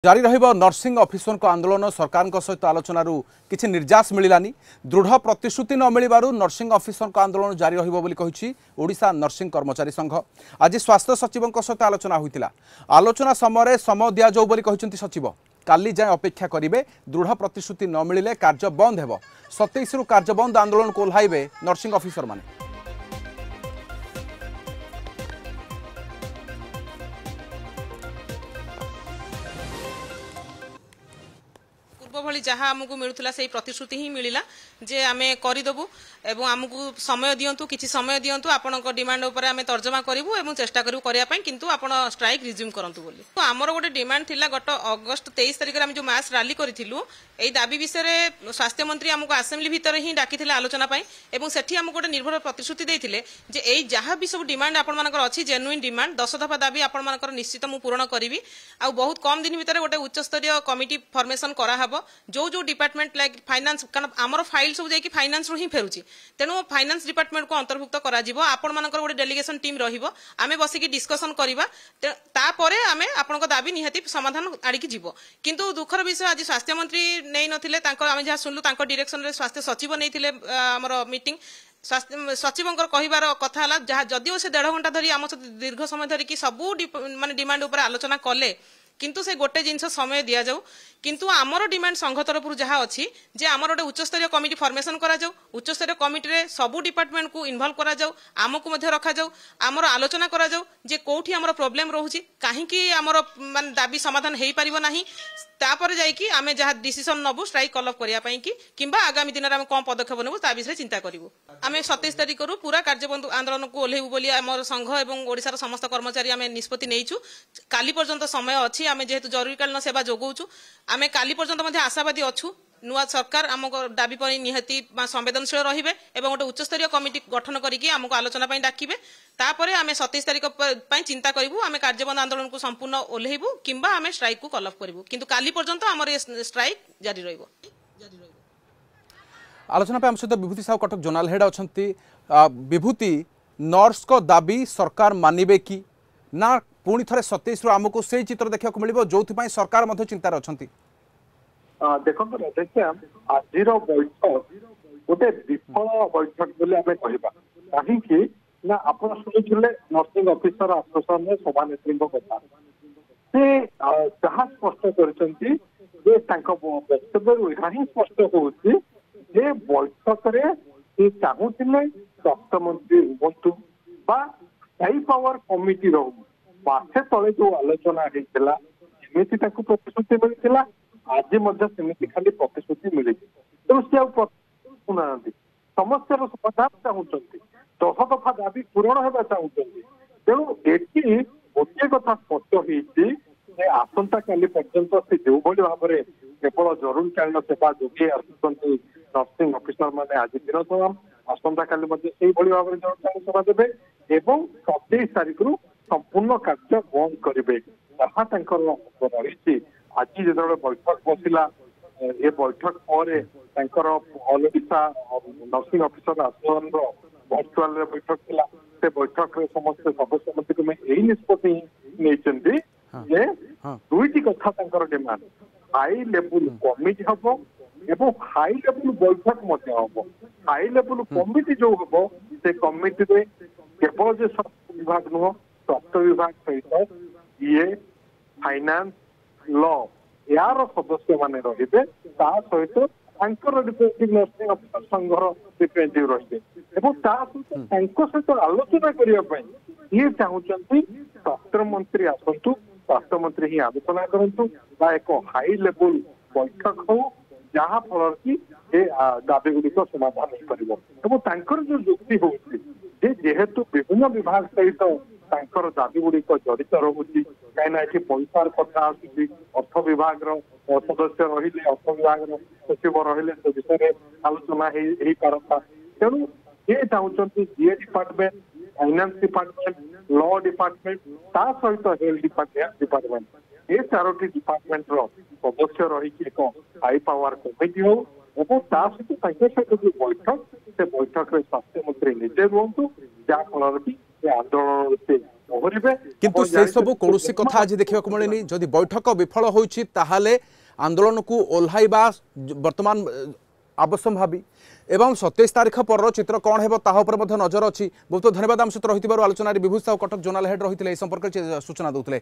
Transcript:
जारी रहिबो nursing officer को आंदोलन सरकार सहित आलोचन किसी निर्यास मिलानी दृढ़ प्रतिश्रुति न मिलू नर्सिंग ऑफिसर को आंदोलन जारी रहिबो बोली कहिछि ओडिशा नर्सिंग कर्मचारी संघ। आज स्वास्थ्य सचिव सहित आलोचना होइतिला। आलोचना समय दिया जाऊ बोली कहिसंती सचिव। काली जाए अपेक्षा करेंगे दृढ़ प्रतिश्रुति न मिले कार्य बंद हेबो। 27 रु कार्य बंद आंदोलन को ओह्लाइबे नर्सिंग ऑफिसर माने। भली जहाँ आमको मिलूला से प्रतिश्रुति ही मिलला जे आम करदेबू एवं आमको समय दिंतु किसी समय दिंतु आपण डिमांड उपर आम तर्जमा करूँ और चेष्टा करूँ करने किंतु आपण स्ट्राइक रिज्यूम करंतु बोली। तो आमर गोटे डिमांड थिला गत अगस्ट 23 तारिख आम जो मास रैली करूँ यही दाबी विषय में स्वास्थ्य मंत्री आमको आसेम्बली भितर ही डाकी आलोचना एवं सेठी आमको गोटे निर्भर प्रतिश्रुति देते जे यही जहाँ भी सब डिमांड आपण अच्छी जेन्युइन डिमांड 10 दफा दाबी आपण निश्चित मु पूरण करी आ बहुत कम दिन भितर गोटे उच्चस्तरीय कमिटी फॉर्मेशन कराहब जो जो डिपार्टमेंट लाइक फाइनेंस कारण आमर फाइल सब जाकि फाइनेंस ही फेरुची तेणु फाइनेंस डिपार्टमेंट को अंतर्भुक्त करा जिवो आपण मानकर गोटे डेलीगेशन टीम रहिबो आमे बसिकी डिस्कशन करिबा तापरे आमे आपनको दाबी निहाती समाधान आड़िकी जीवो। किंतु दुखर विषय आज स्वास्थ्य मंत्री नै नथिले तांको आमे जहा सुनलु तांको डायरेक्शन रे स्वास्थ्य सचिव नैथिले हमर मीटिंग स्वास्थ्य सचिवंकर कहिबार कथा हला जहा जदिओ से 1.5 घंटा धरी आम दीर्घ समय धरी कि सबू माने डिमांड ऊपर आलोचना कले किंतु से गोटे जिनस समय दि जाऊ किंतु आमर डिमांड संघ तरफ जहाँ अच्छी जे आमर गोटे उच्चस्तरीय कमिटी फॉर्मेशन करा जाऊ उच्चस्तरीय कमिटी रे सबू डिपार्टमेंट को इन्वॉल्व करा जाऊ आमको मध्य रखा जाऊ आमर आलोचना करा जाऊ जे कोठी आमर प्रॉब्लम रहूची काहेकि आमर मान दाबी समाधान हेई परिबो नाही तापर जाइकी आमे जहाँ डिसीजन नबू स्ट्राइक कल अप करिया पई कि किंबा आगामी दिन आमे कोन पदक्षेप नेबू ता विषय चिंता करिवु। आमे 27 तारिख रु पूरा कार्यबंद आंदोलन को ओल्हेबू बोली आमर संघ एवं ओडिसा समस्त कर्मचारी आमे निष्पत्ति नेइछु। काली पर्यंत समय अछि आमे जेहेतु जरूरीकालीन सेवा जोगौछु आमे काली पर्यंत मध्ये आशावादी अछु नुआ सरकार आम दाबी पर निहाती संवेदनशील रहिबे एवं गोटे उच्चस्तरीय कमिटी गठन करिकी आमको आलोचना पई डाकिबे तापरे आमे 27 तारिख पई चिंता करिवु आमे कार्यबंद आंदोलन को संपूर्ण ओल्हेबू किंबा आमे स्ट्राइक को कल अप करिवु किंतु काली पर्यंत हमर स्ट्राइक जारी रहिबो। आलोचना पे हम सहित विभूति साहू कटक जोनाल हेड अछंती। विभूति नर्स को दाबी सरकार मानिबे कि ना पुणी थे 27 रु आमको से चित्र देखा मिल जो सरकार मध्य चिंतार अछंती। देखो आज बैठक गोटे विफल बैठक बोली आम कहवा कहीं ना आप शुणुले नर्सिंग ऑफिसर आसोसिएशन सभानेत्री कथा से जहाँ स्पष्ट करछंती जे वक्तव्य यहाँ ही स्पष्ट होउछि जे बैठक से चाहूले स्वास्थ्य मंत्री रुहतु बा हाई पावर कमिटी रहू मासे तले जो आलोचना होता एमती प्रतिश्रुति मिलता आज सेमती खाली प्रतिश्रुति मिली तेणु सी आना समस्या समाधान चाहते 10 दफा दाबी पूरण होगा चाहते तेणु ये गोटे कथा स्पष्ट होती आसंता काली पर्यंत से जो भाव में केवल जरूरीकालीन सेवा जोगे आसुच्च नर्सिंग ऑफिसर मैंने आज दिन तमाम आसंता काली भाव में जरूरीकालीन सेवा देवे एवं 27 तारिख रु संपूर्ण कार्य बंद करेंगे जहाँ रही आज जो बैठक बसिला ये बैठक पर all Odisha nursing officer association virtual बैठक थिला से बैठक रे समस्त सदस्य मंत्री में यही निष्पत्ति नहीं जे दुईटी कथा डिमांड हाई लेवल कमिटी हम एवं हाई लेवल बैठक हम हाई लेवल कमिटी जो हम से कमिटी रे केवल जो स्वास्थ्य विभाग नुह स्वास्थ्य विभाग सहित ये फाइनेंस लॉ यार सदस्य माने रहिबे ता सहित रिप्रेजेंटेटिव नर्सिंग ऑफिसर संघर रिप्रेजेंटेटिव रहिबे सहित आलोचना करने ये चाहते स्वास्थ्य मंत्री आसतु स्वास्थ्य मंत्री ही आलोचना करूँ एक हाई लेवल बैठक हो जहाँ फल कि दाबी गुड़िक समाधान हो पार जो जुक्ति हो जेहेतु विभिन्न विभाग सहित दाबी गुड़िक जड़ित रोचे कहीं पैसार कथा आसूँ अर्थ विभाग सदस्य रही अर्थ विभाग सचिव रही से विषय आलोचना हो पारता तेणु ये चाहते GA department finance department law department ता सहित हेल्थ डिपार्टमेंट ये 4टी डिपार्टमेंट सदस्य रही एक हाई पावर कमिटी हो सहित जो बैठक से बैठक में स्वास्थ्य मंत्री निजे रुहतु जहाँफल कि आंदोलन से ପହରିବେ। किंतु से सब कौन कथा आज देखा मिलनी जदि बैठक विफल होइछि ताहाले आंदोलन को ओह्लाइबा वर्तमान आवश्यक भावी एवं 27 तारीख पर चित्र कौन है ताहा उपर मध्य नजर अच्छी बहुत धन्यवाद आम सहित रही आलोचना विभूषा कटक जोनाल हेड रही संपर्क सूचना देते।